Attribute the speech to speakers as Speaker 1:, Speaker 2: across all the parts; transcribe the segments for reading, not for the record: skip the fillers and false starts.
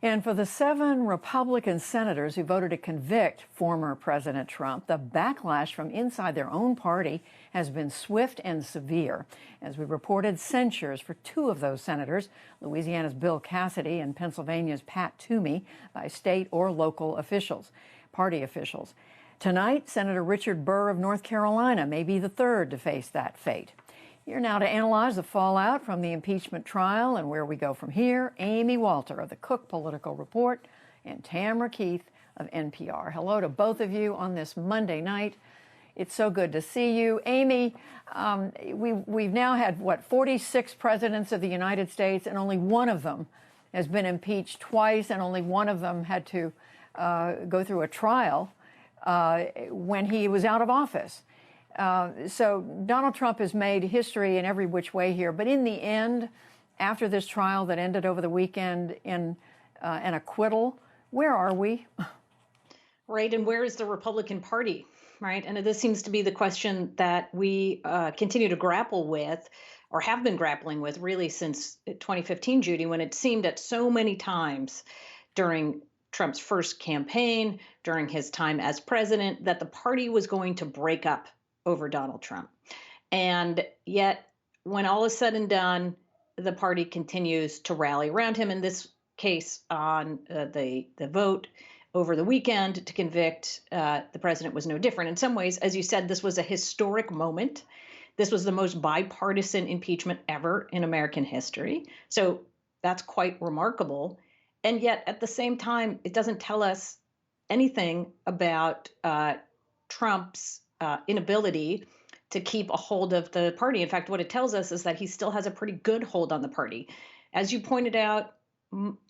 Speaker 1: And for the 7 Republican senators who voted to convict former President Trump, the backlash from inside their own party has been swift and severe. As we reported, censures for 2 of those senators, Louisiana's Bill Cassidy and Pennsylvania's Pat Toomey, by state or local officials, party officials. Tonight, Senator Richard Burr of North Carolina may be the 3rd to face that fate. Here now to analyze the fallout from the impeachment trial and where we go from here, Amy Walter of the Cook Political Report and Tamara Keith of NPR. Hello to both of you on this Monday night. It's so good to see you. Amy, we've now had, 46 presidents of the United States, and only one of them has been impeached twice, and only one of them had to go through a trial when he was out of office. So Donald Trump has made history in every which way here. But in the end, after this trial that ended over the weekend in an acquittal, where are we?
Speaker 2: Right. And where is the Republican Party? Right. And this seems to be the question that we continue to grapple with, or have been grappling with really since 2015, Judy, when it seemed at so many times during Trump's first campaign, during his time as president, that the party was going to break up over Donald Trump. And yet, when all is said and done, the party continues to rally around him. In this case, on the vote over the weekend to convict the president was no different. In some ways, as you said, this was a historic moment. This was the most bipartisan impeachment ever in American history. So that's quite remarkable. And yet, at the same time, it doesn't tell us anything about Trump's inability to keep a hold of the party. In fact, what it tells us is that he still has a pretty good hold on the party. As you pointed out,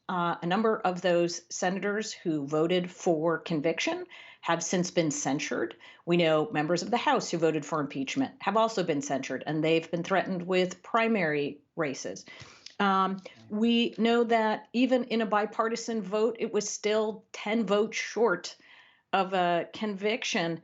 Speaker 2: a number of those senators who voted for conviction have since been censured. We know members of the House who voted for impeachment have also been censured, and they've been threatened with primary races. We know that even in a bipartisan vote, it was still 10 votes short of a conviction.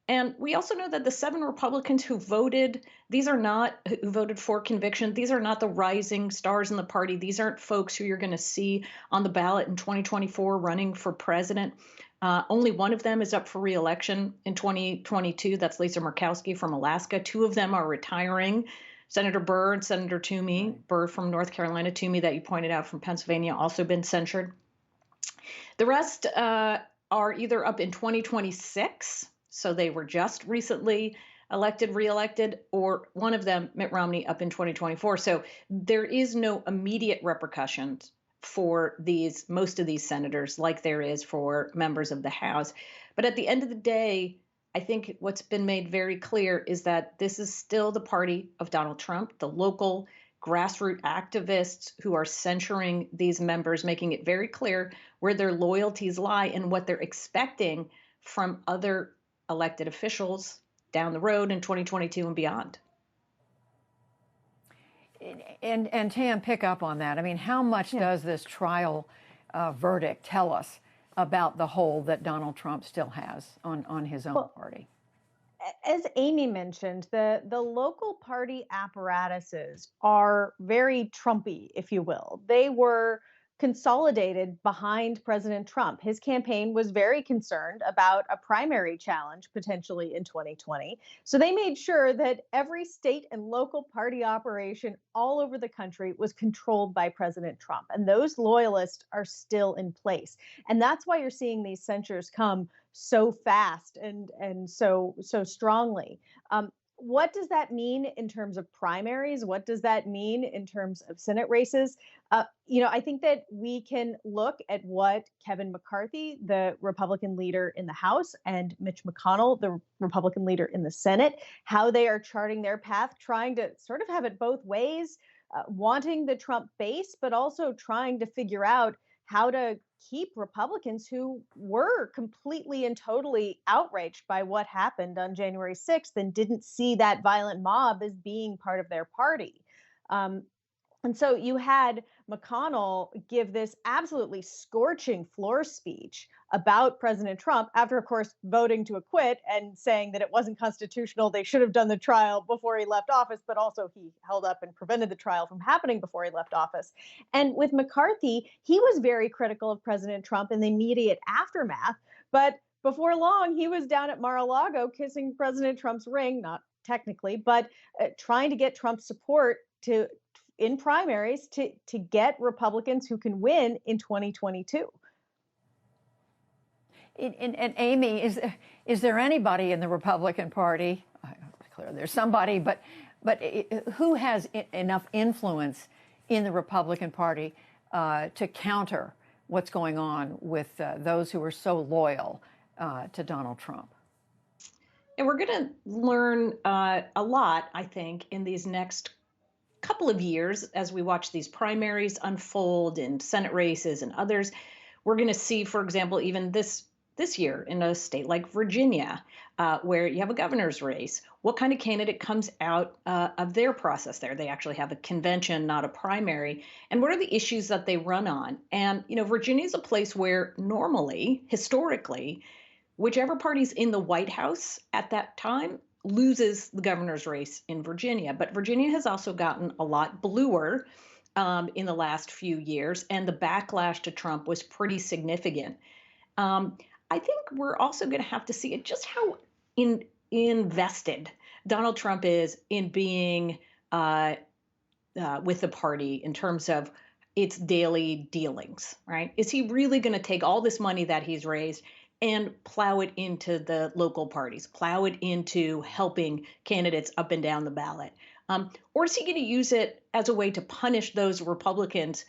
Speaker 2: And we also know that the 7 Republicans who voted, who voted for conviction. These are not the rising stars in the party. These aren't folks who you're going to see on the ballot in 2024 running for president. Only one of them is up for re-election in 2022. That's Lisa Murkowski from Alaska. 2 of them are retiring. Senator Burr and Senator Toomey, Burr from North Carolina, Toomey that you pointed out from Pennsylvania, also been censured. The rest are either up in 2026. So they were just recently elected, reelected, or one of them, Mitt Romney, up in 2024. So there is no immediate repercussions for most of these senators like there is for members of the House. But at the end of the day, I think what's been made very clear is that this is still the party of Donald Trump, the local grassroots activists who are censuring these members, making it very clear where their loyalties lie and what they're expecting from other elected officials down the road in 2022 and beyond.
Speaker 1: And Tam, pick up on that. I mean, how much does this trial verdict tell us about the hold that Donald Trump still has on his own party?
Speaker 3: As Amy mentioned, the local party apparatuses are very Trumpy, if you will. They were consolidated behind President Trump. His campaign was very concerned about a primary challenge potentially in 2020. So they made sure that every state and local party operation all over the country was controlled by President Trump. And those loyalists are still in place. And that's why you're seeing these censures come so fast and so strongly. What does that mean in terms of primaries? What does that mean in terms of Senate races? I think that we can look at what Kevin McCarthy, the Republican leader in the House, and Mitch McConnell, the Republican leader in the Senate, how they are charting their path, trying to sort of have it both ways, wanting the Trump base, but also trying to figure out how to keep Republicans who were completely and totally outraged by what happened on January 6th and didn't see that violent mob as being part of their party. And so you had McConnell give this absolutely scorching floor speech about President Trump after, of course, voting to acquit and saying that it wasn't constitutional. They should have done the trial before he left office, but also he held up and prevented the trial from happening before he left office. And with McCarthy, he was very critical of President Trump in the immediate aftermath. But before long, he was down at Mar-a-Lago kissing President Trump's ring, not technically, but trying to get Trump's support to in primaries to get Republicans who can win in 2022.
Speaker 1: And Amy, is there anybody in the Republican Party? Clearly, there's somebody, but who has enough influence in the Republican Party to counter what's going on with those who are so loyal to Donald Trump?
Speaker 2: And we're going to learn a lot, I think, in these next couple of years as we watch these primaries unfold in Senate races and others. We're going to see, for example, even this year in a state like Virginia, where you have a governor's race, what kind of candidate comes out of their process there? They actually have a convention, not a primary. And what are the issues that they run on? And, Virginia is a place where normally, historically, whichever party's in the White House at that time loses the governor's race in Virginia. But Virginia has also gotten a lot bluer in the last few years, and the backlash to Trump was pretty significant. I think we're also going to have to see just how invested Donald Trump is in being with the party in terms of its daily dealings, right? Is he really going to take all this money that he's raised and plow it into the local parties, plow it into helping candidates up and down the ballot? Or is he going to use it as a way to punish those Republicans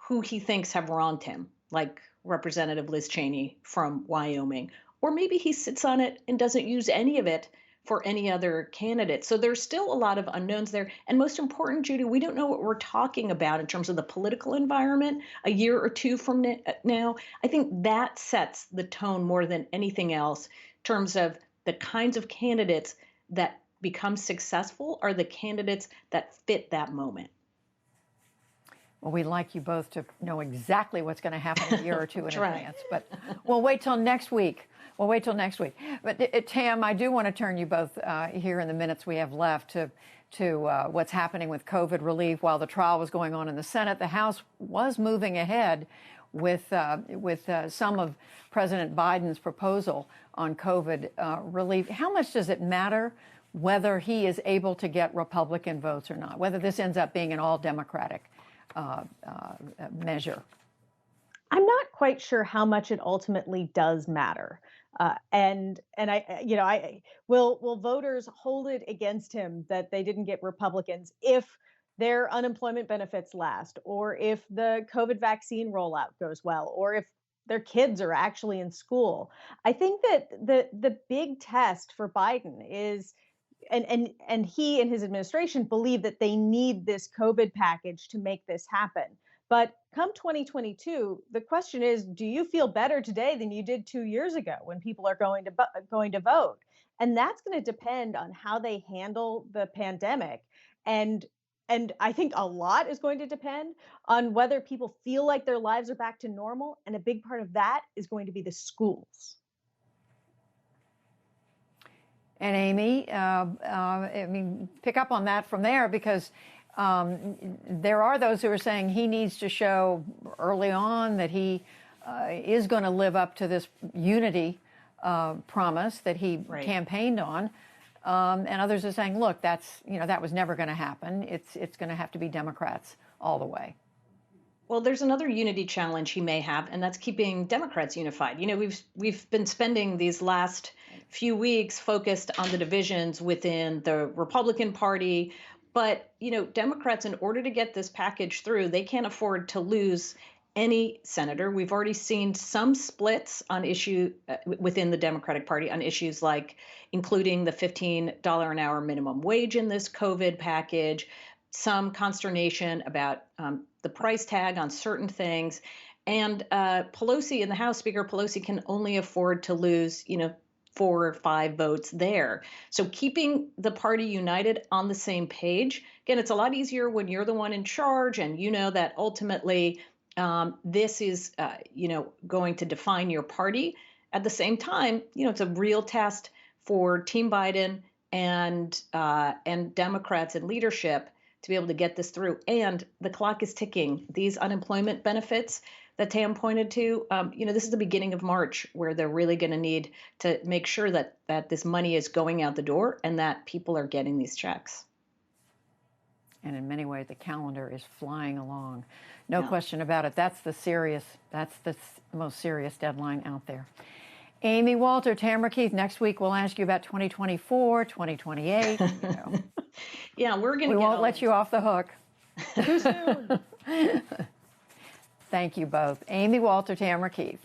Speaker 2: who he thinks have wronged him, like Representative Liz Cheney from Wyoming? Or maybe he sits on it and doesn't use any of it for any other candidate. So there's still a lot of unknowns there. And most important, Judy, we don't know what we're talking about in terms of the political environment a year or two from now. I think that sets the tone more than anything else in terms of the kinds of candidates that become successful are the candidates that fit that moment.
Speaker 1: Well, we'd like you both to know exactly what's going to happen a year or two in
Speaker 2: right.
Speaker 1: advance, but we'll wait till next week. But Tam, I do want to turn you both here in the minutes we have left to what's happening with COVID relief. While the trial was going on in the Senate, the House was moving ahead with some of President Biden's proposal on COVID relief. How much does it matter whether he is able to get Republican votes or not, whether this ends up being an all Democratic measure?
Speaker 3: I'm not quite sure how much it ultimately does matter. And will voters hold it against him that they didn't get Republicans if their unemployment benefits last, or if the COVID vaccine rollout goes well, or if their kids are actually in school? I think that the big test for Biden is, and he and his administration believe that they need this COVID package to make this happen. But come 2022, the question is, do you feel better today than you did 2 years ago when people are going to vote? And that's going to depend on how they handle the pandemic. And I think a lot is going to depend on whether people feel like their lives are back to normal. And a big part of that is going to be the schools.
Speaker 1: And Amy, pick up on that from there, because there are those who are saying he needs to show early on that he is going to live up to this unity promise that he campaigned on. And others are saying, look, that was never going to happen. It's going to have to be Democrats all the way.
Speaker 2: Well, there's another unity challenge he may have, and that's keeping Democrats unified. We've been spending these last few weeks focused on the divisions within the Republican Party. But, Democrats, in order to get this package through, they can't afford to lose any senator. We've already seen some splits on issue within the Democratic Party on issues like including the $15 an hour minimum wage in this COVID package, some consternation about the price tag on certain things. And Pelosi in the House, Speaker Pelosi can only afford to lose, 4 or 5 votes there. So keeping the party united on the same page. Again, it's a lot easier when you're the one in charge and you know that ultimately this is, going to define your party. At the same time, it's a real test for Team Biden and Democrats and leadership to be able to get this through. And the clock is ticking. These unemployment benefits that Tam pointed to, this is the beginning of March where they're really going to need to make sure that this money is going out the door and that people are getting these checks.
Speaker 1: And in many ways, the calendar is flying along. No question about it. That's the most serious deadline out there. Amy Walter, Tamara Keith, next week we'll ask you about 2024, 2028.
Speaker 2: Yeah, we
Speaker 1: won't let you off the hook.
Speaker 3: Too soon.
Speaker 1: Thank you both. Amy Walter, Tamara Keith.